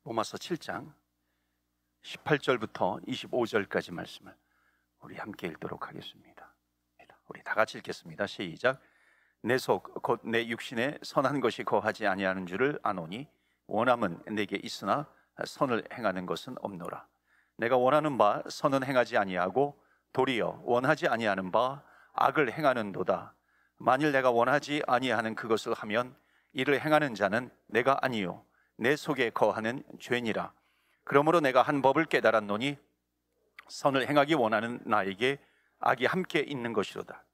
로마서 7장 18절부터 25절까지 말씀을 우리 함께 읽도록 하겠습니다. 우리 다 같이 읽겠습니다. 시작. 내 속 곧 내 육신에 선한 것이 거하지 아니하는 줄을 아노니 원함은 내게 있으나 선을 행하는 것은 없노라. 내가 원하는 바 선은 행하지 아니하고 도리어 원하지 아니하는 바 악을 행하는도다. 만일 내가 원하지 아니하는 그것을 하면 이를 행하는 자는 내가 아니요 내 속에 거하는 죄니라. 그러므로 내가 한 법을 깨달았노니 선을 행하기 원하는 나에게 악이 함께 있는 것이로다.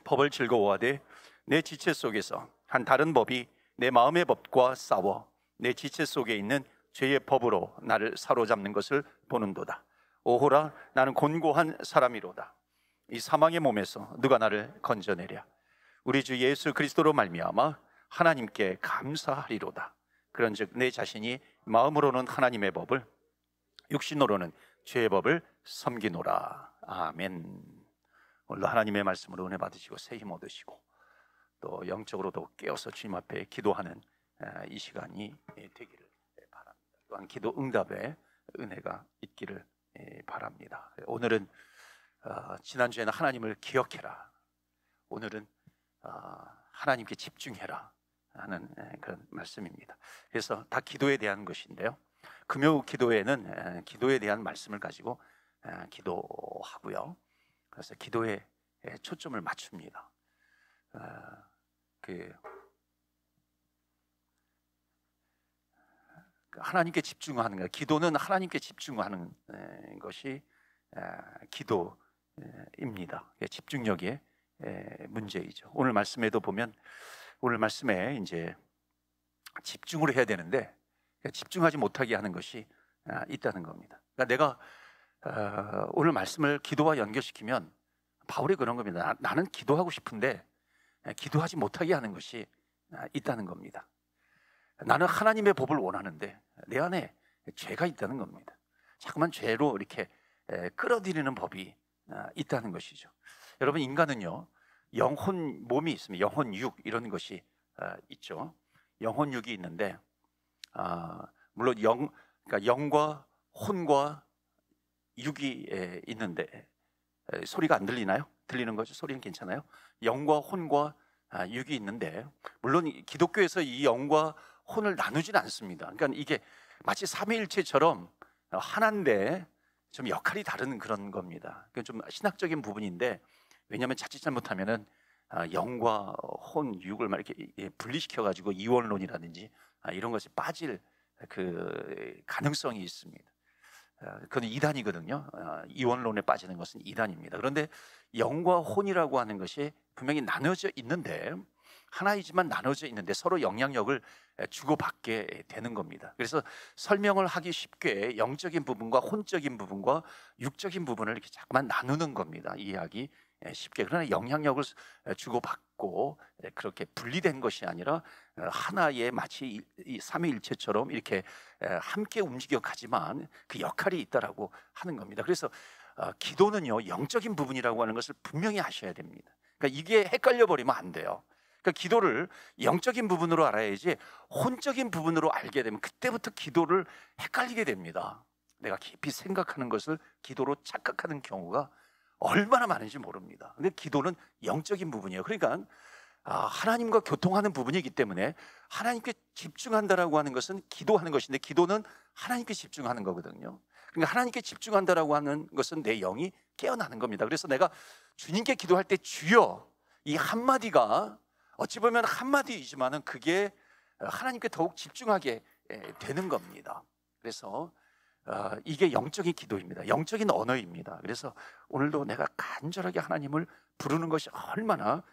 법을 즐거워하되 내 지체 속에서 한 다른 법이 내 마음의 법과 싸워 내 지체 속에 있는 죄의 법으로 나를 사로잡는 것을 보는도다. 오호라, 나는 곤고한 사람이로다. 이 사망의 몸에서 누가 나를 건져내랴. 우리 주 예수 그리스도로 말미암아 하나님께 감사하리로다. 그런즉 내 자신이 마음으로는 하나님의 법을, 육신으로는 죄의 법을 섬기노라. 아멘. 오늘도 하나님의 말씀으로 은혜 받으시고 새 힘 얻으시고 또 영적으로도 깨어서 주님 앞에 기도하는 이 시간이 되기를 바랍니다. 또한 기도 응답에 은혜가 있기를 바랍니다. 오늘은 지난주에는 하나님을 기억해라, 오늘은 하나님께 집중해라 하는 그런 말씀입니다. 그래서 다 기도에 대한 것인데요, 금요 기도에는 기도에 대한 말씀을 가지고 기도하고요, 그래서 기도에 초점을 맞춥니다. 하나님께 집중하는 거예요. 기도는 하나님께 집중하는 것이 기도입니다. 집중력의 문제이죠. 오늘 말씀에도 보면, 오늘 말씀에 이제 집중을 해야 되는데 집중하지 못하게 하는 것이 있다는 겁니다. 그러니까 내가 오늘 말씀을 기도와 연결시키면 바울이 그런 겁니다. 나는 기도하고 싶은데 기도하지 못하게 하는 것이 있다는 겁니다. 나는 하나님의 법을 원하는데 내 안에 죄가 있다는 겁니다. 자꾸만 죄로 이렇게 끌어들이는 법이 있다는 것이죠. 여러분, 인간은요, 영혼 몸이 있습니다. 영혼 육, 이런 것이 있죠. 영혼 육이 있는데 물론 그러니까 영과 혼과 육이 있는데 소리가 안 들리나요? 들리는 거죠? 소리는 괜찮아요? 영과 혼과 육이 있는데, 물론 기독교에서 이 영과 혼을 나누지는 않습니다. 그러니까 이게 마치 삼위일체처럼 하나인데 좀 역할이 다른 그런 겁니다. 그건 좀 신학적인 부분인데, 왜냐하면 자칫 잘못하면은 영과 혼, 육을 막 이렇게 분리시켜 가지고 이원론이라든지 이런 것이 빠질 그 가능성이 있습니다. 그건 이단이거든요. 이원론에 빠지는 것은 이단입니다. 그런데 영과 혼이라고 하는 것이 분명히 나눠져 있는데, 하나이지만 나눠져 있는데 서로 영향력을 주고받게 되는 겁니다. 그래서 설명을 하기 쉽게 영적인 부분과 혼적인 부분과 육적인 부분을 이렇게 자꾸만 나누는 겁니다. 이해하기 쉽게. 그러나 영향력을 주고받고 그렇게 분리된 것이 아니라 하나의 마치 이 삼위일체처럼 이렇게 함께 움직여 가지만 그 역할이 있다라고 하는 겁니다. 그래서 기도는요, 영적인 부분이라고 하는 것을 분명히 아셔야 됩니다. 그러니까 이게 헷갈려 버리면 안 돼요. 그러니까 기도를 영적인 부분으로 알아야지 혼적인 부분으로 알게 되면 그때부터 기도를 헷갈리게 됩니다. 내가 깊이 생각하는 것을 기도로 착각하는 경우가 얼마나 많은지 모릅니다. 근데 기도는 영적인 부분이에요. 그러니까 하나님과 교통하는 부분이기 때문에 하나님께 집중한다라고 하는 것은 기도하는 것인데, 기도는 하나님께 집중하는 거거든요. 그러니까 하나님께 집중한다라고 하는 것은 내 영이 깨어나는 겁니다. 그래서 내가 주님께 기도할 때 주여, 이 한마디가 어찌 보면 한마디이지만은 그게 하나님께 더욱 집중하게 되는 겁니다. 그래서 이게 영적인 기도입니다. 영적인 언어입니다. 그래서 오늘도 내가 간절하게 하나님을 부르는 것이 얼마나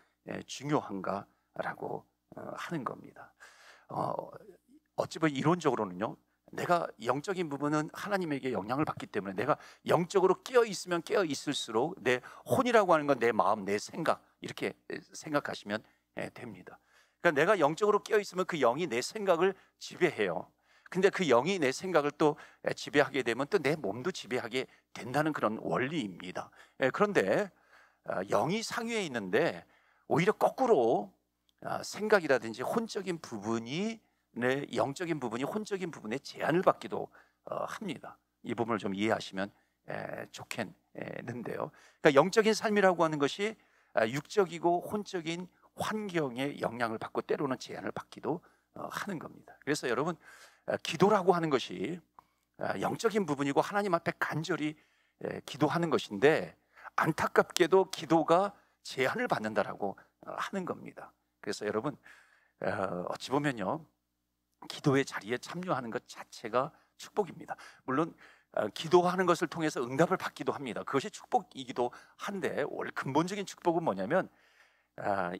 중요한가라고 하는 겁니다. 어찌 보면 이론적으로는요, 내가 영적인 부분은 하나님에게 영향을 받기 때문에 내가 영적으로 깨어 있으면 깨어 있을수록 내 혼이라고 하는 건 내 마음, 내 생각, 이렇게 생각하시면 됩니다. 그러니까 내가 영적으로 깨어 있으면 그 영이 내 생각을 지배해요. 근데 그 영이 내 생각을 또 지배하게 되면 또 내 몸도 지배하게 된다는 그런 원리입니다. 그런데 영이 상위에 있는데 오히려 거꾸로 생각이라든지 혼적인 부분이 내 영적인 부분이 혼적인 부분에 제한을 받기도 합니다. 이 부분을 좀 이해하시면 좋겠는데요. 그러니까 영적인 삶이라고 하는 것이 육적이고 혼적인 환경에 영향을 받고 때로는 제한을 받기도 하는 겁니다. 그래서 여러분, 기도라고 하는 것이 영적인 부분이고 하나님 앞에 간절히 기도하는 것인데, 안타깝게도 기도가 제한을 받는다라고 하는 겁니다. 그래서 여러분, 어찌 보면요, 기도의 자리에 참여하는 것 자체가 축복입니다. 물론 기도하는 것을 통해서 응답을 받기도 합니다. 그것이 축복이기도 한데, 원래 근본적인 축복은 뭐냐면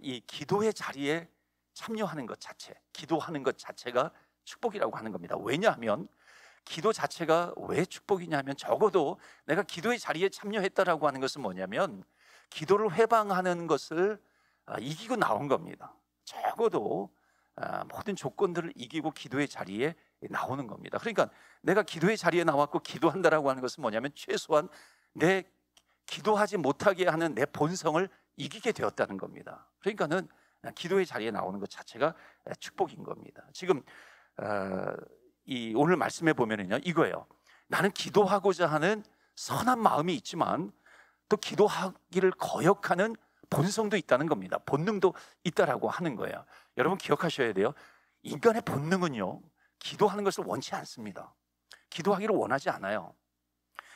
이 기도의 자리에 참여하는 것 자체, 기도하는 것 자체가 축복이라고 하는 겁니다. 왜냐하면 기도 자체가 왜 축복이냐면, 적어도 내가 기도의 자리에 참여했다라고 하는 것은 뭐냐면 기도를 회방하는 것을 이기고 나온 겁니다. 적어도 모든 조건들을 이기고 기도의 자리에 나오는 겁니다. 그러니까 내가 기도의 자리에 나왔고 기도한다라고 하는 것은 뭐냐면 최소한 내 기도하지 못하게 하는 내 본성을 이기게 되었다는 겁니다. 그러니까는 기도의 자리에 나오는 것 자체가 축복인 겁니다. 지금 이 오늘 말씀에 보면은요, 이거예요. 나는 기도하고자 하는 선한 마음이 있지만 또 기도하기를 거역하는 본성도 있다는 겁니다. 본능도 있다라고 하는 거예요. 여러분 기억하셔야 돼요. 인간의 본능은요, 기도하는 것을 원치 않습니다. 기도하기를 원하지 않아요.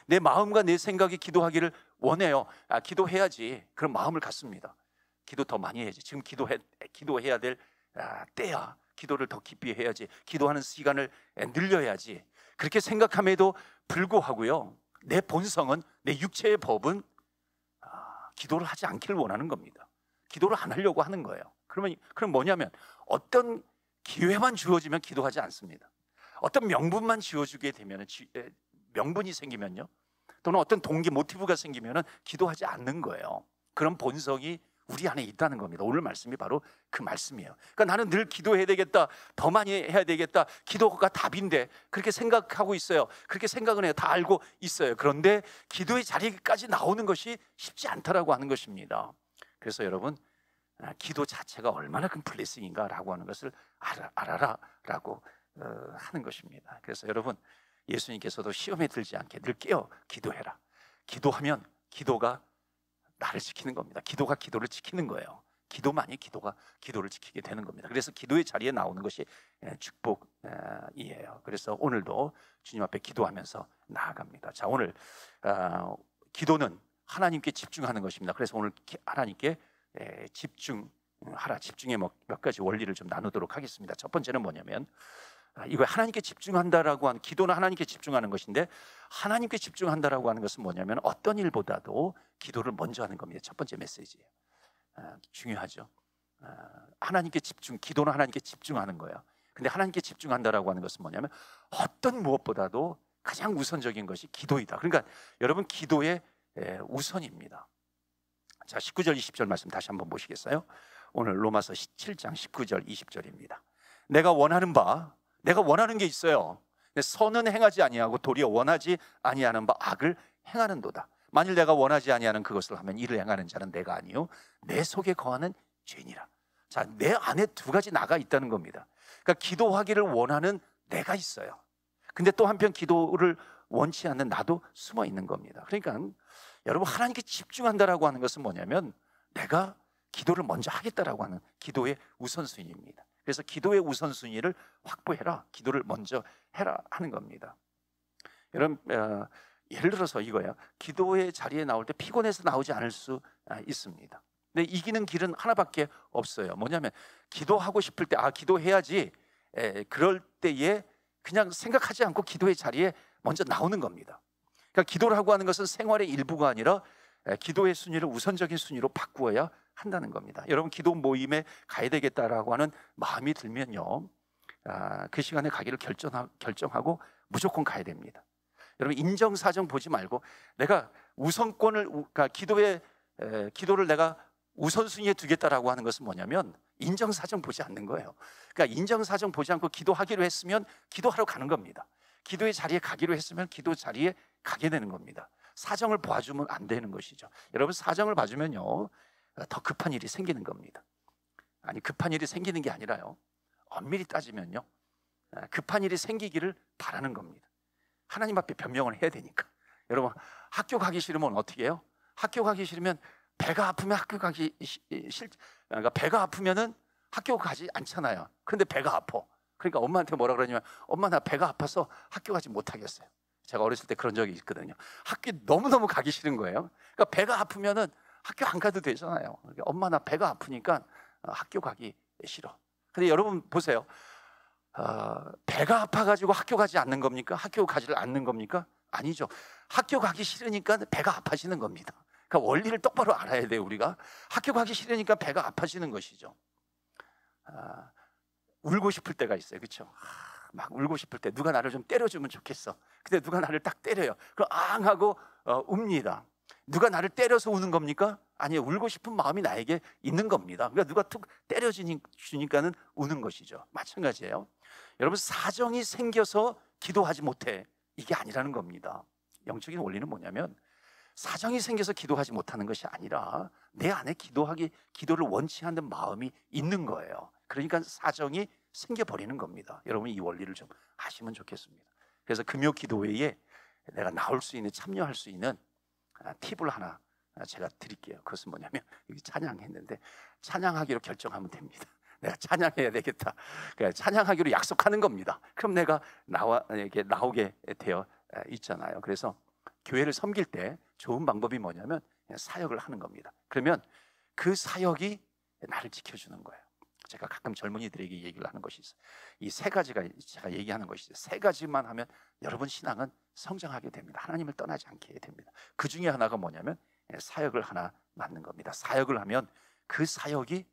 내 마음과 내 생각이 기도하기를 원해요. 기도해야지, 그런 마음을 갖습니다. 기도 더 많이 해야지, 지금 기도해야 될 때야, 기도를 더 깊이 해야지, 기도하는 시간을 늘려야지, 그렇게 생각함에도 불구하고요, 내 본성은, 내 육체의 법은 기도를 하지 않기를 원하는 겁니다. 기도를 안 하려고 하는 거예요. 그럼 뭐냐면, 어떤 기회만 주어지면 기도하지 않습니다. 어떤 명분만 지어주게 되면, 명분이 생기면요, 또는 어떤 동기, 모티브가 생기면 기도하지 않는 거예요. 그런 본성이 우리 안에 있다는 겁니다. 오늘 말씀이 바로 그 말씀이에요. 그러니까 나는 늘 기도해야 되겠다, 더 많이 해야 되겠다, 기도가 답인데, 그렇게 생각하고 있어요. 그렇게 생각은 해요. 다 알고 있어요. 그런데 기도의 자리까지 나오는 것이 쉽지 않다라고 하는 것입니다. 그래서 여러분, 기도 자체가 얼마나 큰 블레싱인가라고 하는 것을 알아라라고 하는 것입니다. 그래서 여러분, 예수님께서도 시험에 들지 않게 늘 깨어 기도해라. 기도하면 기도가 나를 지키는 겁니다. 기도가 기도를 지키는 거예요. 기도만이 기도가 기도를 지키게 되는 겁니다. 그래서 기도의 자리에 나오는 것이 축복이에요. 그래서 오늘도 주님 앞에 기도하면서 나아갑니다. 자, 오늘 기도는 하나님께 집중하는 것입니다. 그래서 오늘 하나님께 집중하라, 집중의 몇 가지 원리를 좀 나누도록 하겠습니다. 첫 번째는 뭐냐면, 이거 하나님께 집중한다라고 하는, 기도는 하나님께 집중하는 것인데, 하나님께 집중한다라고 하는 것은 뭐냐면 어떤 일보다도 기도를 먼저 하는 겁니다. 첫 번째 메시지예요. 중요하죠. 하나님께 집중, 기도는 하나님께 집중하는 거예요. 근데 하나님께 집중한다라고 하는 것은 뭐냐면 어떤 무엇보다도 가장 우선적인 것이 기도이다. 그러니까 여러분, 기도의 우선입니다. 자, 19절 20절 말씀 다시 한번 보시겠어요? 오늘 로마서 7장 19절 20절입니다. 내가 원하는 게 있어요. 선은 행하지 아니하고 도리어 원하지 아니하는 바 악을 행하는도다. 만일 내가 원하지 아니하는 그것을 하면 이를 행하는 자는 내가 아니요 내 속에 거하는 죄니라. 자, 내 안에 두 가지 나가 있다는 겁니다. 그러니까 기도하기를 원하는 내가 있어요. 근데 또 한편 기도를 원치 않는 나도 숨어 있는 겁니다. 그러니까 여러분, 하나님께 집중한다라고 하는 것은 뭐냐면 내가 기도를 먼저 하겠다라고 하는 기도의 우선순위입니다. 그래서 기도의 우선순위를 확보해라, 기도를 먼저 해라 하는 겁니다. 여러분, 예를 들어서 이거예요. 기도의 자리에 나올 때 피곤해서 나오지 않을 수 있습니다. 근데 이기는 길은 하나밖에 없어요. 뭐냐면 기도하고 싶을 때 기도해야지, 그럴 때에 그냥 생각하지 않고 기도의 자리에 먼저 나오는 겁니다. 그러니까 기도를 하고 하는 것은 생활의 일부가 아니라 기도의 순위를 우선적인 순위로 바꾸어야 한다는 겁니다. 여러분, 기도 모임에 가야 되겠다라고 하는 마음이 들면요, 그 시간에 가기를 결정하고 무조건 가야 됩니다. 여러분, 인정사정 보지 말고 내가 우선권을, 그러니까 기도를 내가 우선순위에 두겠다라고 하는 것은 뭐냐면 인정사정 보지 않는 거예요. 그러니까 인정사정 보지 않고 기도하기로 했으면 기도하러 가는 겁니다. 기도의 자리에 가기로 했으면 기도 자리에 가게 되는 겁니다. 사정을 봐주면 안 되는 것이죠. 여러분, 사정을 봐주면요, 더 급한 일이 생기는 겁니다. 아니, 급한 일이 생기는 게 아니라요, 엄밀히 따지면요, 급한 일이 생기기를 바라는 겁니다. 하나님 앞에 변명을 해야 되니까. 여러분, 학교 가기 싫으면 어떻게 해요? 학교 가기 싫으면 배가 아프면 학교 가기 그러니까 배가 아프면은 학교 가지 않잖아요. 그런데 배가 아파. 그러니까 엄마한테 뭐라 그러냐면, 엄마 나 배가 아파서 학교 가지 못하겠어요. 제가 어렸을 때 그런 적이 있거든요. 학교 너무너무 가기 싫은 거예요. 그러니까 배가 아프면은 학교 안 가도 되잖아요. 그러니까 엄마 나 배가 아프니까 학교 가기 싫어. 근데 여러분 보세요. 배가 아파가지고 학교 가지 않는 겁니까? 학교 가지를 않는 겁니까? 아니죠. 학교 가기 싫으니까 배가 아파지는 겁니다. 그러니까 원리를 똑바로 알아야 돼요. 우리가 학교 가기 싫으니까 배가 아파지는 것이죠. 울고 싶을 때가 있어요. 그렇죠? 막 울고 싶을 때 누가 나를 좀 때려주면 좋겠어. 근데 누가 나를 딱 때려요. 그럼 앙 하고 웁니다. 누가 나를 때려서 우는 겁니까? 아니에요. 울고 싶은 마음이 나에게 있는 겁니다. 그러니까 누가 툭 때려주니까는 우는 것이죠. 마찬가지예요. 여러분, 사정이 생겨서 기도하지 못해, 이게 아니라는 겁니다. 영적인 원리는 뭐냐면, 사정이 생겨서 기도하지 못하는 것이 아니라 내 안에 기도를 원치 않는 마음이 있는 거예요. 그러니까 사정이 생겨버리는 겁니다. 여러분, 이 원리를 좀 아시면 좋겠습니다. 그래서 금요 기도회에 내가 나올 수 있는, 참여할 수 있는 팁을 하나 제가 드릴게요. 그것은 뭐냐면, 여기 찬양했는데 찬양하기로 결정하면 됩니다. 내가 찬양해야 되겠다. 그러니까 찬양하기로 약속하는 겁니다. 그럼 내가 나오게 되어 있잖아요. 그래서 교회를 섬길 때 좋은 방법이 뭐냐면 사역을 하는 겁니다. 그러면 그 사역이 나를 지켜주는 거예요. 제가 가끔 젊은이들에게 얘기를 하는 것이 있어요. 이 세 가지가 제가 얘기하는 것이죠. 세 가지만 하면 여러분 신앙은 성장하게 됩니다. 하나님을 떠나지 않게 됩니다. 그 중에 하나가 뭐냐면 사역을 하나 맡는 겁니다. 사역을 하면 그 사역이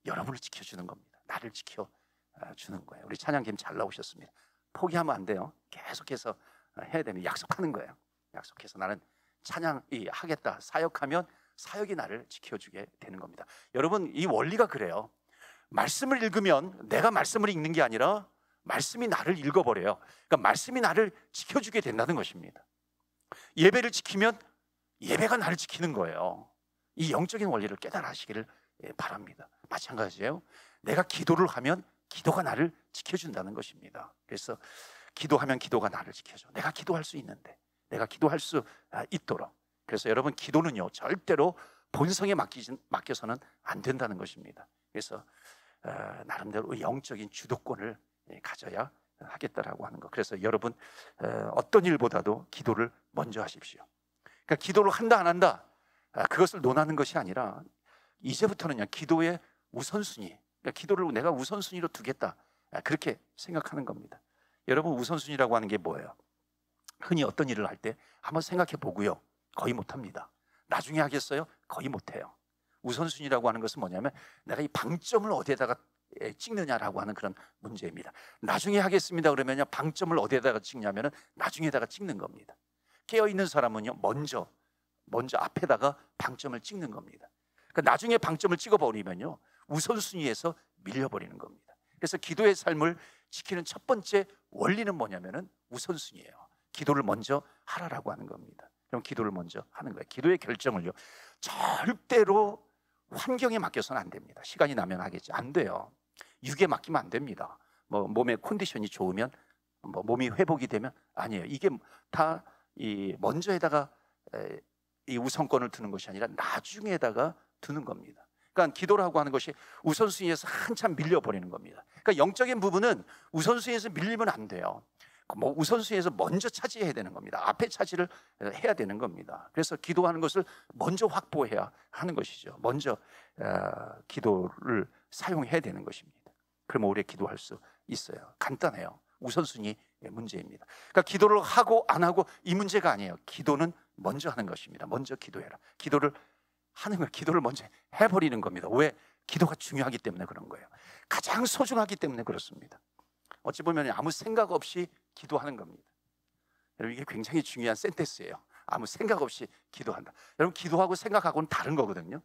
여러분을 지켜주는 겁니다. 나를 지켜주는 거예요. 우리 찬양팀 잘 나오셨습니다. 포기하면 안 돼요. 계속해서 해야 되는, 약속하는 거예요. 약속해서 나는 하겠다. 사역하면 사역이 나를 지켜주게 되는 겁니다. 여러분, 이 원리가 그래요. 말씀을 읽으면 내가 말씀을 읽는 게 아니라 말씀이 나를 읽어버려요. 그러니까 말씀이 나를 지켜주게 된다는 것입니다. 예배를 지키면 예배가 나를 지키는 거예요. 이 영적인 원리를 깨달아 하시기를 바랍니다. 마찬가지예요. 내가 기도를 하면 기도가 나를 지켜준다는 것입니다. 그래서 기도하면 기도가 나를 지켜줘. 내가 기도할 수 있는데, 내가 기도할 수 있도록. 그래서 여러분, 기도는요 절대로 본성에 맡겨서는 안 된다는 것입니다. 그래서 나름대로 영적인 주도권을 가져야 하겠다라고 하는 거. 그래서 여러분, 어떤 일보다도 기도를 먼저 하십시오. 그러니까 기도를 한다 안 한다, 그것을 논하는 것이 아니라 이제부터는요 기도의 우선순위, 그러니까 기도를 내가 우선순위로 두겠다, 그렇게 생각하는 겁니다. 여러분, 우선순위라고 하는 게 뭐예요? 흔히 어떤 일을 할 때 한번 생각해 보고요, 거의 못합니다. 나중에 하겠어요? 거의 못해요. 우선순위라고 하는 것은 뭐냐면 내가 이 방점을 어디에다가 찍느냐라고 하는 그런 문제입니다. 나중에 하겠습니다 그러면요, 방점을 어디에다가 찍냐면은 나중에다가 찍는 겁니다. 깨어있는 사람은요 먼저 앞에다가 방점을 찍는 겁니다. 그러니까 나중에 방점을 찍어버리면요 우선순위에서 밀려버리는 겁니다. 그래서 기도의 삶을 지키는 첫 번째 원리는 뭐냐면은 우선순위예요. 기도를 먼저 하라라고 하는 겁니다. 그럼 기도를 먼저 하는 거예요. 기도의 결정을요 절대로 환경에 맡겨서는 안 됩니다. 시간이 나면 하겠지, 안 돼요. 육에 맡기면 안 됩니다. 뭐 몸의 컨디션이 좋으면, 뭐 몸이 회복이 되면, 아니에요. 이게 다 이 먼저에다가 이 우선권을 두는 것이 아니라 나중에다가 두는 겁니다. 그러니까 기도라고 하는 것이 우선순위에서 한참 밀려버리는 겁니다. 그러니까 영적인 부분은 우선순위에서 밀리면 안 돼요. 뭐 우선순위에서 먼저 차지해야 되는 겁니다. 앞에 차지를 해야 되는 겁니다. 그래서 기도하는 것을 먼저 확보해야 하는 것이죠. 먼저 기도를 사용해야 되는 것입니다. 그러면 오래 기도할 수 있어요. 간단해요. 우선순위 문제입니다. 그러니까 기도를 하고 안 하고 이 문제가 아니에요. 기도는 먼저 하는 것입니다. 먼저 기도해라. 기도를 하는 거, 기도를 먼저 해버리는 겁니다. 왜? 기도가 중요하기 때문에 그런 거예요. 가장 소중하기 때문에 그렇습니다. 어찌 보면 아무 생각 없이 기도하는 겁니다. 여러분, 이게 굉장히 중요한 센텐스예요. 아무 생각 없이 기도한다. 여러분, 기도하고 생각하고는 다른 거거든요.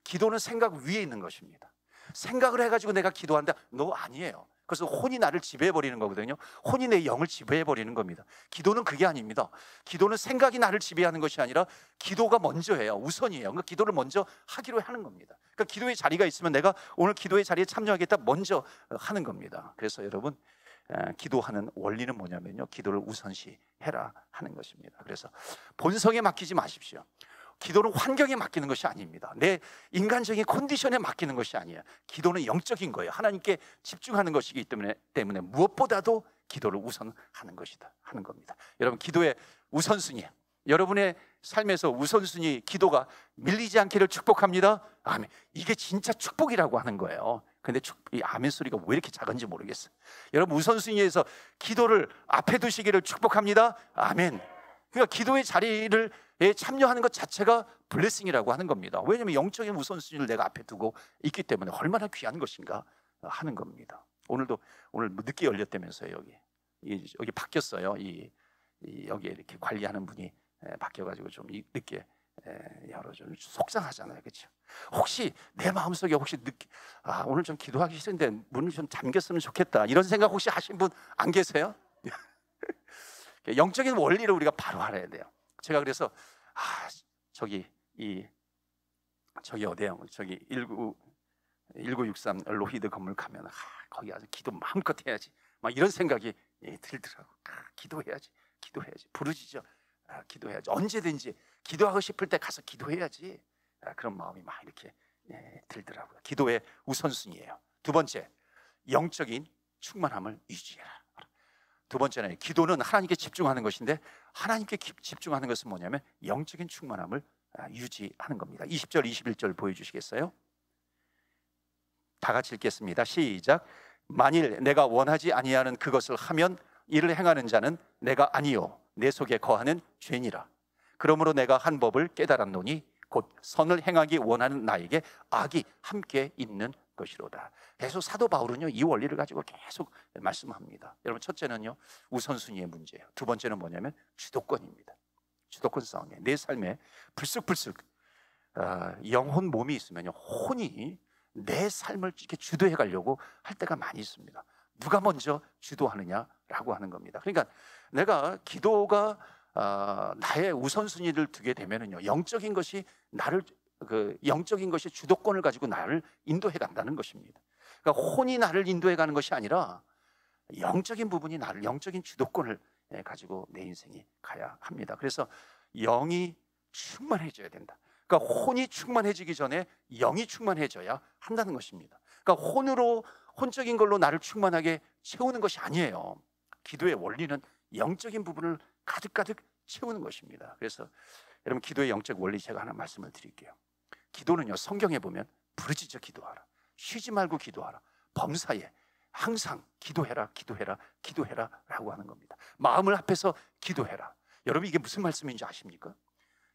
기도는 생각 위에 있는 것입니다. 생각을 해가지고 내가 기도한다, 너 아니에요. 그래서 혼이 나를 지배해버리는 거거든요. 혼이 내 영을 지배해버리는 겁니다. 기도는 그게 아닙니다. 기도는 생각이 나를 지배하는 것이 아니라 기도가 먼저예요. 우선이에요. 그러니까 기도를 먼저 하기로 하는 겁니다. 그러니까 기도의 자리가 있으면 내가 오늘 기도의 자리에 참여하겠다 먼저 하는 겁니다. 그래서 여러분, 기도하는 원리는 뭐냐면요, 기도를 우선시 해라 하는 것입니다. 그래서 본성에 맡기지 마십시오. 기도는 환경에 맡기는 것이 아닙니다. 내 인간적인 컨디션에 맡기는 것이 아니에요. 기도는 영적인 거예요. 하나님께 집중하는 것이기 때문에 무엇보다도 기도를 우선하는 것이다 하는 겁니다. 여러분, 기도의 우선순위, 여러분의 삶에서 우선순위 기도가 밀리지 않기를 축복합니다. 아멘. 이게 진짜 축복이라고 하는 거예요. 근데 이 아멘 소리가 왜 이렇게 작은지 모르겠어요. 여러분, 우선순위에서 기도를 앞에 두시기를 축복합니다. 아멘. 그러니까 기도의 자리를 참여하는 것 자체가 블레싱이라고 하는 겁니다. 왜냐하면 영적인 우선순위를 내가 앞에 두고 있기 때문에 얼마나 귀한 것인가 하는 겁니다. 오늘 늦게 열렸다면서요. 여기 바뀌었어요. 여기 이렇게 관리하는 분이 바뀌어가지고 좀 늦게 열어줘. 속상하잖아요, 그렇죠? 혹시 내 마음속에 늦게 오늘 좀 기도하기 싫은데 문이 좀 잠겼으면 좋겠다, 이런 생각 혹시 하신 분 안 계세요? 영적인 원리를 우리가 바로 알아야 돼요. 제가 그래서 저기 어디요? 저기 1963 로히드 건물 가면 거기 가서 기도 마음껏 해야지, 막 이런 생각이 들더라고. 기도해야지, 부르짖어, 기도해야지, 언제든지 기도하고 싶을 때 가서 기도해야지, 그런 마음이 막 이렇게 들더라고요. 기도의 우선순위예요. 두 번째, 영적인 충만함을 유지해라. 두 번째는, 기도는 하나님께 집중하는 것인데, 하나님께 집중하는 것은 뭐냐면 영적인 충만함을 유지하는 겁니다. 20절 21절 보여주시겠어요? 다 같이 읽겠습니다. 시작. 만일 내가 원하지 아니하는 그것을 하면 이를 행하는 자는 내가 아니요 내 속에 거하는 죄니라. 그러므로 내가 한 법을 깨달았노니 곧 선을 행하기 원하는 나에게 악이 함께 있는 것이로다. 계속 사도 바울은요, 이 원리를 가지고 계속 말씀합니다. 여러분, 첫째는요, 우선순위의 문제예요. 두 번째는 뭐냐면 주도권입니다. 주도권 싸움이에요. 내 삶에 불쑥불쑥 영혼 몸이 있으면요, 혼이 내 삶을 이렇게 주도해 가려고 할 때가 많이 있습니다. 누가 먼저 주도하느냐라고 하는 겁니다. 그러니까 내가 기도가 나의 우선순위를 두게 되면은요, 영적인 것이 주도권을 가지고 나를 인도해 간다는 것입니다. 그러니까 혼이 나를 인도해 가는 것이 아니라 영적인 부분이 나를, 영적인 주도권을 가지고 내 인생이 가야 합니다. 그래서 영이 충만해져야 된다. 그러니까 혼이 충만해지기 전에 영이 충만해져야 한다는 것입니다. 그러니까 혼적인 걸로 나를 충만하게 채우는 것이 아니에요. 기도의 원리는 영적인 부분을 가득가득 채우는 것입니다. 그래서 여러분, 기도의 영적 원리 제가 하나 말씀을 드릴게요. 기도는요, 성경에 보면 부르짖어 기도하라, 쉬지 말고 기도하라, 범사에 항상 기도해라 라고 하는 겁니다. 마음을 합해서 기도해라. 여러분, 이게 무슨 말씀인지 아십니까?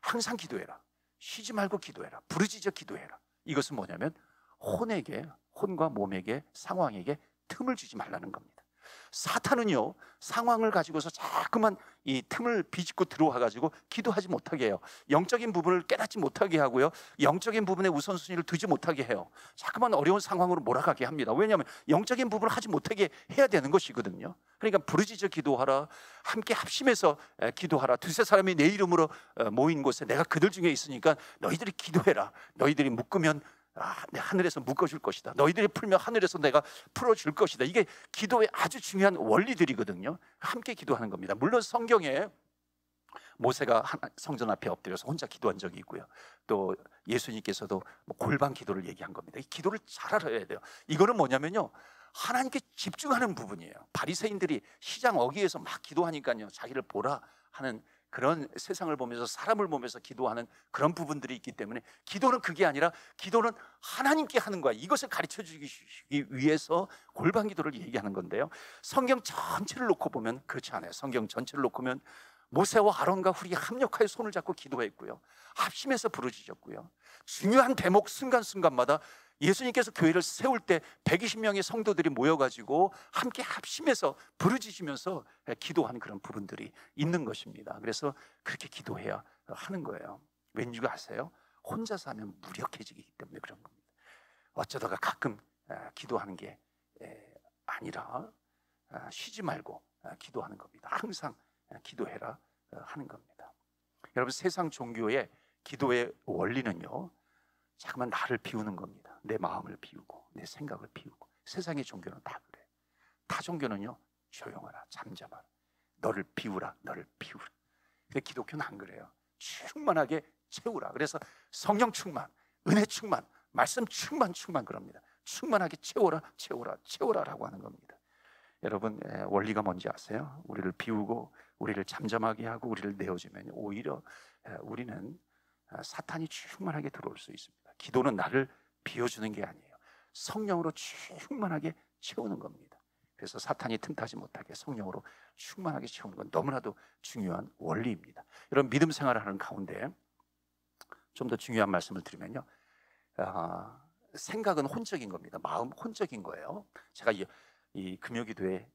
항상 기도해라, 쉬지 말고 기도해라, 부르짖어 기도해라. 이것은 뭐냐면 혼과 몸에게, 상황에게 틈을 주지 말라는 겁니다. 사탄은요, 상황을 가지고서 자꾸만 이 틈을 비집고 들어와가지고 기도하지 못하게 해요. 영적인 부분을 깨닫지 못하게 하고요, 영적인 부분에 우선순위를 두지 못하게 해요. 자꾸만 어려운 상황으로 몰아가게 합니다. 왜냐하면 영적인 부분을 하지 못하게 해야 되는 것이거든요. 그러니까 부르짖어 기도하라, 함께 합심해서 기도하라. 두세 사람이 내 이름으로 모인 곳에 내가 그들 중에 있으니까 너희들이 기도해라. 너희들이 묶으면 내 하늘에서 묶어줄 것이다. 너희들이 풀면 하늘에서 내가 풀어줄 것이다. 이게 기도의 아주 중요한 원리들이거든요. 함께 기도하는 겁니다. 물론 성경에 모세가 성전 앞에 엎드려서 혼자 기도한 적이 있고요, 또 예수님께서도 골방 기도를 얘기한 겁니다. 이 기도를 잘 알아야 돼요. 이거는 뭐냐면요, 하나님께 집중하는 부분이에요. 바리새인들이 시장 어귀에서 막 기도하니까요, 자기를 보라 하는 그런 세상을 보면서, 사람을 보면서 기도하는 그런 부분들이 있기 때문에, 기도는 그게 아니라 기도는 하나님께 하는 거야. 이것을 가르쳐 주기 위해서 골방 기도를 얘기하는 건데요, 성경 전체를 놓고 보면 그렇지 않아요. 성경 전체를 놓고 보면 모세와 아론과 훌이 합력하여 손을 잡고 기도했고요, 합심해서 부르짖었고요, 중요한 대목 순간순간마다 예수님께서 교회를 세울 때 120명의 성도들이 모여가지고 함께 합심해서 부르짖으면서 기도하는 그런 부분들이 있는 것입니다. 그래서 그렇게 기도해야 하는 거예요. 왠지 아세요? 혼자서 하면 무력해지기 때문에 그런 겁니다. 어쩌다가 가끔 기도하는 게 아니라 쉬지 말고 기도하는 겁니다. 항상 기도해라 하는 겁니다. 여러분, 세상 종교의 기도의 원리는요, 자꾸만 나를 비우는 겁니다. 내 마음을 비우고 내 생각을 비우고. 세상의 종교는 다 그래요. 타 종교는요, 조용하라, 잠잠하라, 너를 비우라, 너를 비우라. 근데 기독교는 안 그래요. 충만하게 채우라. 그래서 성령 충만, 은혜 충만, 말씀 충만 그럽니다. 충만하게 채워라, 채워라, 채워라라고 하는 겁니다. 여러분, 원리가 뭔지 아세요? 우리를 비우고 우리를 잠잠하게 하고 우리를 내어주면 오히려 우리는 사탄이 충만하게 들어올 수 있습니다. 기도는 나를 비워주는 게 아니에요. 성령으로 충만하게 채우는 겁니다. 그래서 사탄이 틈타지 못하게 성령으로 충만하게 채우는 건 너무나도 중요한 원리입니다. 여러분, 믿음 생활을 하는 가운데 좀 더 중요한 말씀을 드리면요, 생각은 혼적인 겁니다. 마음 혼적인 거예요. 제가 이 금요기도에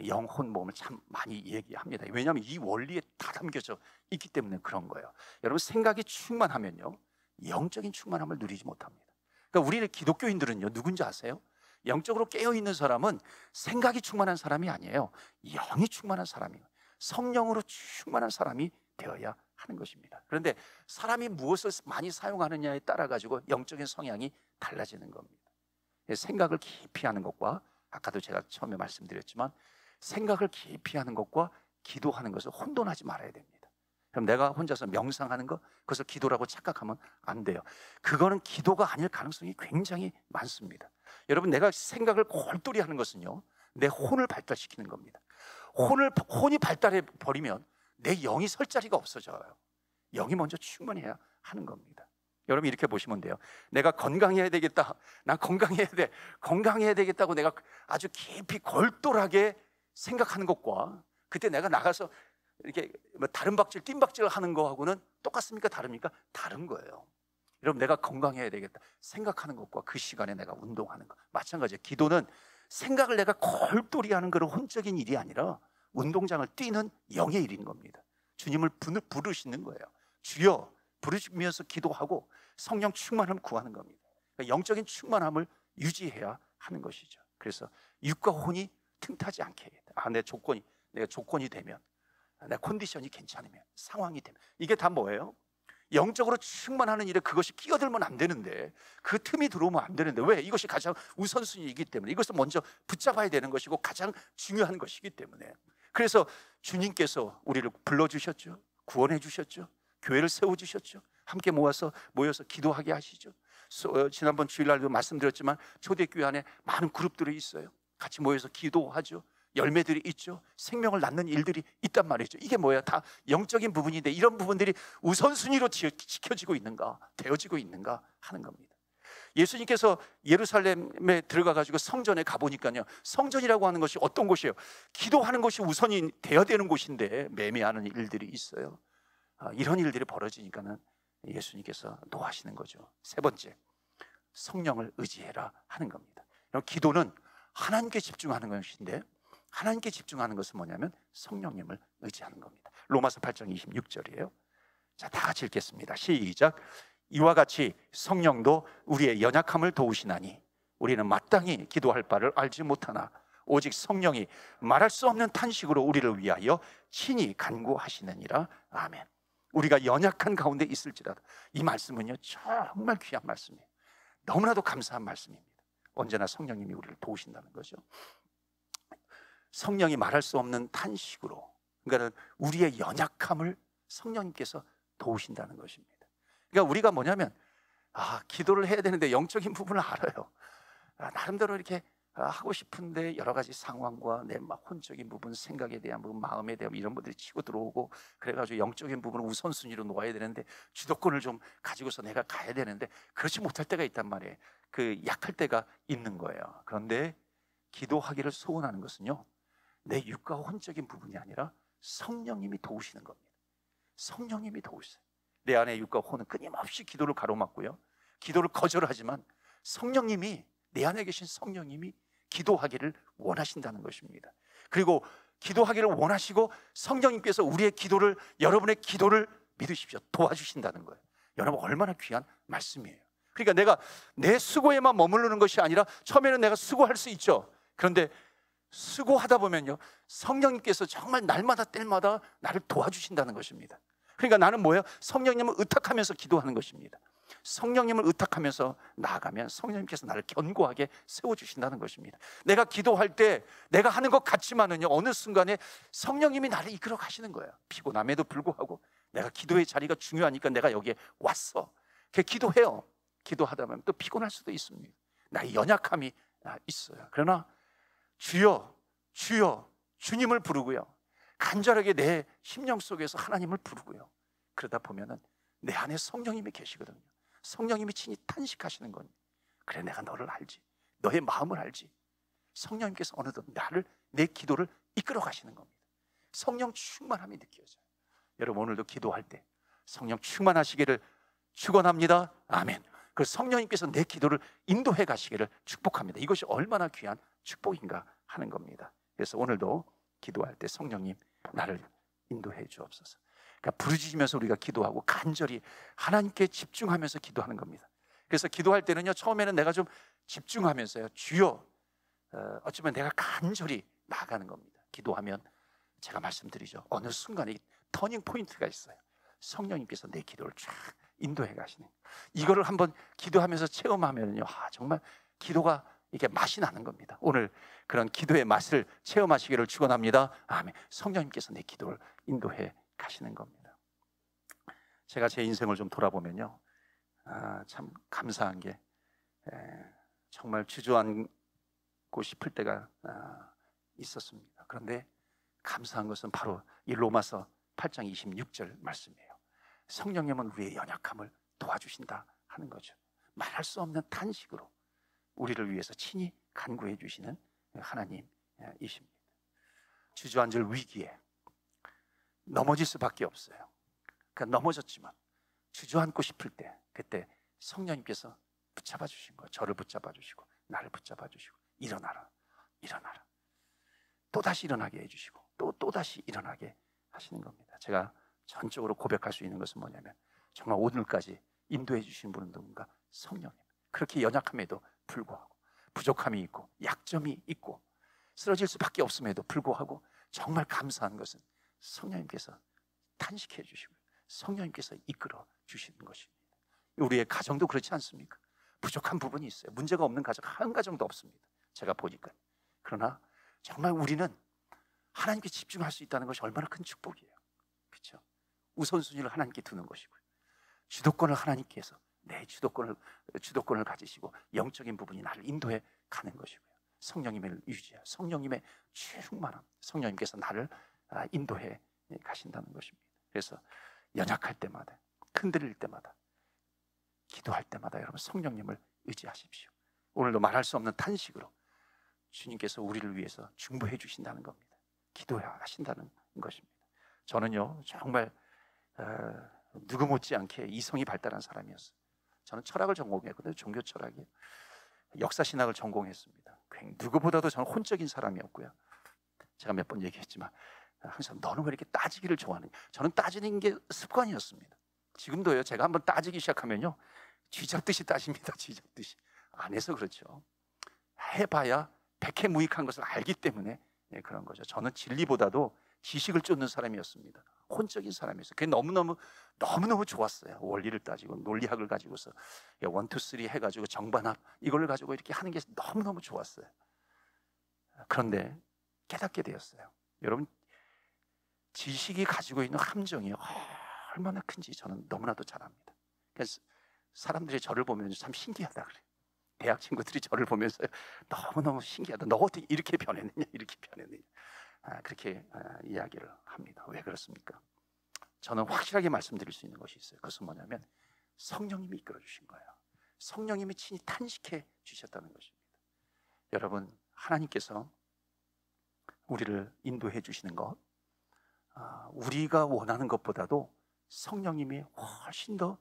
영혼 몸을 참 많이 얘기합니다. 왜냐하면 이 원리에 다 담겨져 있기 때문에 그런 거예요. 여러분, 생각이 충만하면요, 영적인 충만함을 누리지 못합니다. 그러니까 우리 기독교인들은요, 누군지 아세요? 영적으로 깨어있는 사람은 생각이 충만한 사람이 아니에요. 영이 충만한 사람이에요. 성령으로 충만한 사람이 되어야 하는 것입니다. 그런데 사람이 무엇을 많이 사용하느냐에 따라 가지고 영적인 성향이 달라지는 겁니다. 생각을 깊이 하는 것과, 아까도 제가 처음에 말씀드렸지만, 생각을 깊이 하는 것과 기도하는 것을 혼돈하지 말아야 됩니다. 그럼 내가 혼자서 명상하는 거, 그것을 기도라고 착각하면 안 돼요. 그거는 기도가 아닐 가능성이 굉장히 많습니다. 여러분, 내가 생각을 골똘히 하는 것은요, 내 혼을 발달시키는 겁니다. 혼이 발달해 버리면 내 영이 설 자리가 없어져요. 영이 먼저 충만해야 하는 겁니다. 여러분, 이렇게 보시면 돼요. 내가 건강해야 되겠다, 난 건강해야 돼, 건강해야 되겠다고 내가 아주 깊이 골똘하게 생각하는 것과, 그때 내가 나가서 이렇게 다른 박질, 뜀박질을 하는 거하고는 똑같습니까? 다릅니까? 다른 거예요. 여러분, 내가 건강해야 되겠다 생각하는 것과 그 시간에 내가 운동하는 것 마찬가지예요. 기도는 생각을 내가 골똘히 하는 그런 혼적인 일이 아니라 운동장을 뛰는 영의 일인 겁니다. 주님을 부르시는 거예요. 주여 부르시면서 기도하고 성령 충만함을 구하는 겁니다. 그러니까 영적인 충만함을 유지해야 하는 것이죠. 그래서 육과 혼이 틈타지 않게 해야 돼. 내가 조건이 되면, 내 컨디션이 괜찮으면, 상황이 되면, 이게 다 뭐예요? 영적으로 충만하는 일에 그것이 끼어들면 안 되는데, 그 틈이 들어오면 안 되는데, 왜? 이것이 가장 우선순위이기 때문에, 이것을 먼저 붙잡아야 되는 것이고 가장 중요한 것이기 때문에. 그래서 주님께서 우리를 불러주셨죠. 구원해 주셨죠. 교회를 세워주셨죠. 함께 모여서 기도하게 하시죠. 지난번 주일날도 말씀드렸지만 초대교회 안에 많은 그룹들이 있어요. 같이 모여서 기도하죠. 열매들이 있죠. 생명을 낳는 일들이 있단 말이죠. 이게 뭐야? 다 영적인 부분인데, 이런 부분들이 우선순위로 지켜지고 있는가, 되어지고 있는가 하는 겁니다. 예수님께서 예루살렘에 들어가 가지고 성전에 가보니까요, 성전이라고 하는 것이 어떤 곳이에요? 기도하는 것이 우선이 되어야 되는 곳인데 매매하는 일들이 있어요. 이런 일들이 벌어지니까는 예수님께서 노하시는 거죠. 세 번째, 성령을 의지해라 하는 겁니다. 기도는 하나님께 집중하는 것인데, 하나님께 집중하는 것은 뭐냐면 성령님을 의지하는 겁니다. 로마서 8장 26절이에요. 자, 다 같이 읽겠습니다. 시작. 이와 같이 성령도 우리의 연약함을 도우시나니 우리는 마땅히 기도할 바를 알지 못하나 오직 성령이 말할 수 없는 탄식으로 우리를 위하여 친히 간구하시느니라. 아멘. 우리가 연약한 가운데 있을지라도, 이 말씀은요 정말 귀한 말씀이에요. 너무나도 감사한 말씀입니다. 언제나 성령님이 우리를 도우신다는 거죠. 성령이 말할 수 없는 탄식으로, 그러니까 우리의 연약함을 성령님께서 도우신다는 것입니다. 그러니까 우리가 뭐냐면, 기도를 해야 되는데 영적인 부분을 알아요. 나름대로 이렇게 하고 싶은데 여러 가지 상황과 내 혼적인 부분, 생각에 대한 부분, 마음에 대한 이런 것들이 치고 들어오고, 그래가지고 영적인 부분을 우선순위로 놓아야 되는데, 주도권을 좀 가지고서 내가 가야 되는데 그렇지 못할 때가 있단 말이에요. 그 약할 때가 있는 거예요. 그런데 기도하기를 소원하는 것은요, 내 육과 혼적인 부분이 아니라 성령님이 도우시는 겁니다. 성령님이 도우세요. 내 안에 육과 혼은 끊임없이 기도를 가로막고요, 기도를 거절하지만 성령님이, 내 안에 계신 성령님이 기도하기를 원하신다는 것입니다. 그리고 기도하기를 원하시고 성령님께서 우리의 기도를, 여러분의 기도를 믿으십시오, 도와주신다는 거예요. 여러분, 얼마나 귀한 말씀이에요. 그러니까 내가 내 수고에만 머무르는 것이 아니라, 처음에는 내가 수고할 수 있죠. 그런데 수고하다 보면요, 성령님께서 정말 날마다 때마다 나를 도와주신다는 것입니다. 그러니까 나는 뭐예요? 성령님을 의탁하면서 기도하는 것입니다. 성령님을 의탁하면서 나아가면 성령님께서 나를 견고하게 세워주신다는 것입니다. 내가 기도할 때 내가 하는 것 같지만은요, 어느 순간에 성령님이 나를 이끌어 가시는 거예요. 피곤함에도 불구하고 내가 기도의 자리가 중요하니까 내가 여기에 왔어. 기도해요. 기도하다 보면 또 피곤할 수도 있습니다. 나의 연약함이 있어요. 그러나 주여, 주여, 주님을 부르고요, 간절하게 내 심령 속에서 하나님을 부르고요, 그러다 보면은 내 안에 성령님이 계시거든요. 성령님이 친히 탄식하시는 건, 그래 내가 너를 알지, 너의 마음을 알지. 성령님께서 어느덧 나를, 내 기도를 이끌어 가시는 겁니다. 성령 충만함이 느껴져요. 여러분, 오늘도 기도할 때 성령 충만하시기를 축원합니다. 아멘. 그 성령님께서 내 기도를 인도해 가시기를 축복합니다. 이것이 얼마나 귀한 축복인가 하는 겁니다. 그래서 오늘도 기도할 때 성령님 나를 인도해 주옵소서. 그러니까 부르짖으면서 우리가 기도하고 간절히 하나님께 집중하면서 기도하는 겁니다. 그래서 기도할 때는요, 처음에는 내가 좀 집중하면서요, 주여, 어쩌면 내가 간절히 나아가는 겁니다. 기도하면 제가 말씀드리죠, 어느 순간에 터닝 포인트가 있어요. 성령님께서 내 기도를 쫙 인도해 가시는, 이거를 한번 기도하면서 체험하면요, 정말 기도가 이게 맛이 나는 겁니다. 오늘 그런 기도의 맛을 체험하시기를 축원합니다. 아멘. 성령님께서 내 기도를 인도해 가시는 겁니다. 제가 제 인생을 좀 돌아보면요, 참 감사한 게, 정말 주저앉고 싶을 때가 있었습니다. 그런데 감사한 것은 바로 이 로마서 8장 26절 말씀이에요. 성령님은 우리의 연약함을 도와주신다 하는 거죠. 말할 수 없는 탄식으로 우리를 위해서 친히 간구해 주시는 하나님이십니다. 주저앉을 위기에 넘어질 수밖에 없어요. 그러니까 넘어졌지만 주저앉고 싶을 때, 그때 성령님께서 붙잡아 주신 거예요. 저를 붙잡아 주시고 나를 붙잡아 주시고, 일어나라, 일어나라, 또다시 일어나게 해주시고 또다시 일어나게 하시는 겁니다. 제가 전적으로 고백할 수 있는 것은 뭐냐면, 정말 오늘까지 인도해 주신 분은 누군가? 성령님. 그렇게 연약함에도 불구하고, 부족함이 있고 약점이 있고 쓰러질 수밖에 없음에도 불구하고 정말 감사한 것은 성령님께서 탄식해 주시고 성령님께서 이끌어 주시는 것입니다. 우리의 가정도 그렇지 않습니까? 부족한 부분이 있어요. 문제가 없는 가정 한 가정도 없습니다, 제가 보니까. 그러나 정말 우리는 하나님께 집중할 수 있다는 것이 얼마나 큰 축복이에요. 그렇죠? 우선순위를 하나님께 두는 것이고요, 주도권을 하나님께서 내 주도권을 가지시고 영적인 부분이 나를 인도해 가는 것이고요, 성령님을 유지하여 성령님의 충만함, 성령님께서 나를 인도해 가신다는 것입니다. 그래서 연약할 때마다, 흔들릴 때마다, 기도할 때마다 여러분 성령님을 의지하십시오. 오늘도 말할 수 없는 탄식으로 주님께서 우리를 위해서 중보해 주신다는 겁니다. 기도하신다는 것입니다. 저는요, 정말 누구 못지않게 이성이 발달한 사람이었어요. 저는 철학을 전공했거든요. 종교 철학이요. 역사신학을 전공했습니다. 누구보다도 저는 혼적인 사람이었고요. 제가 몇 번 얘기했지만 항상 너는 왜 이렇게 따지기를 좋아하느냐. 저는 따지는 게 습관이었습니다. 지금도요, 제가 한번 따지기 시작하면요, 쥐잡듯이 따집니다. 쥐잡듯이. 안 해서 그렇죠. 해봐야 백해무익한 것을 알기 때문에 그런 거죠. 저는 진리보다도 지식을 쫓는 사람이었습니다. 혼적인 사람이었어요. 그게 너무너무 좋았어요. 원리를 따지고 논리학을 가지고서 1, 2, 3 해가지고 정반합 이걸 가지고 이렇게 하는 게 너무너무 좋았어요. 그런데 깨닫게 되었어요. 여러분, 지식이 가지고 있는 함정이 얼마나 큰지 저는 너무나도 잘 압니다. 그래서 사람들이 저를 보면 참 신기하다 그래요. 대학 친구들이 저를 보면서 너무너무 신기하다. 너 어떻게 이렇게 변했느냐, 이렇게 변했느냐. 그렇게 이야기를 합니다. 왜 그렇습니까? 저는 확실하게 말씀드릴 수 있는 것이 있어요. 그것은 뭐냐면 성령님이 이끌어 주신 거예요. 성령님이 친히 탄식해 주셨다는 것입니다. 여러분, 하나님께서 우리를 인도해 주시는 것, 우리가 원하는 것보다도 성령님이 훨씬 더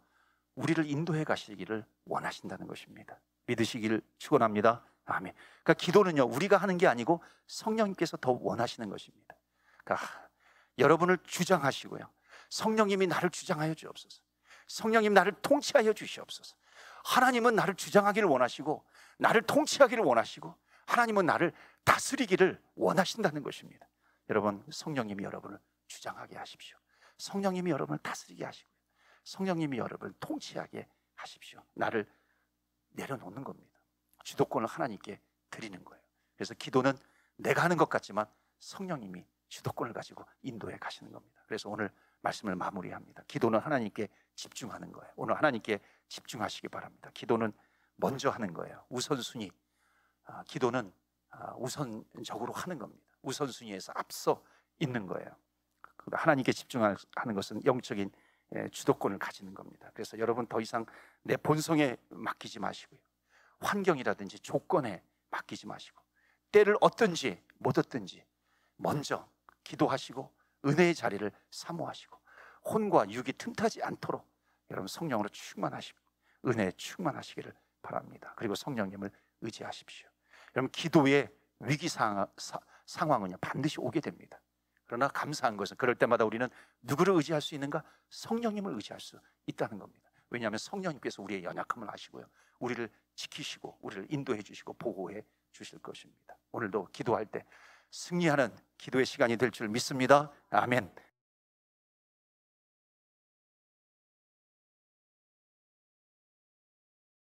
우리를 인도해 가시기를 원하신다는 것입니다. 믿으시기를 축원합니다. 아멘. 그러니까 기도는요, 우리가 하는 게 아니고 성령님께서 더 원하시는 것입니다. 그러니까 여러분을 주장하시고요, 성령님이 나를 주장하여 주옵소서. 성령님 나를 통치하여 주시옵소서. 하나님은 나를 주장하기를 원하시고 나를 통치하기를 원하시고 하나님은 나를 다스리기를 원하신다는 것입니다. 여러분, 성령님이 여러분을 주장하게 하십시오. 성령님이 여러분을 다스리게 하시고요, 성령님이 여러분을 통치하게 하십시오. 나를 내려놓는 겁니다. 주도권을 하나님께 드리는 거예요. 그래서 기도는 내가 하는 것 같지만 성령님이 주도권을 가지고 인도해 가시는 겁니다. 그래서 오늘 말씀을 마무리합니다. 기도는 하나님께 집중하는 거예요. 오늘 하나님께 집중하시기 바랍니다. 기도는 먼저 하는 거예요. 우선순위. 기도는 우선적으로 하는 겁니다. 우선순위에서 앞서 있는 거예요. 하나님께 집중하는 것은 영적인 주도권을 가지는 겁니다. 그래서 여러분 더 이상 내 본성에 맡기지 마시고요, 환경이라든지 조건에 맡기지 마시고, 때를 얻든지 못 얻든지 먼저 기도하시고 은혜의 자리를 사모하시고, 혼과 육이 틈타지 않도록 여러분 성령으로 충만하시고 은혜에 충만하시기를 바랍니다. 그리고 성령님을 의지하십시오. 여러분 기도의 위기 상황은요 반드시 오게 됩니다. 그러나 감사한 것은 그럴 때마다 우리는 누구를 의지할 수 있는가? 성령님을 의지할 수 있다는 겁니다. 왜냐하면 성령님께서 우리의 연약함을 아시고요, 우리를 지키시고 우리를 인도해 주시고 보호해 주실 것입니다. 오늘도 기도할 때 승리하는 기도의 시간이 될 줄 믿습니다. 아멘.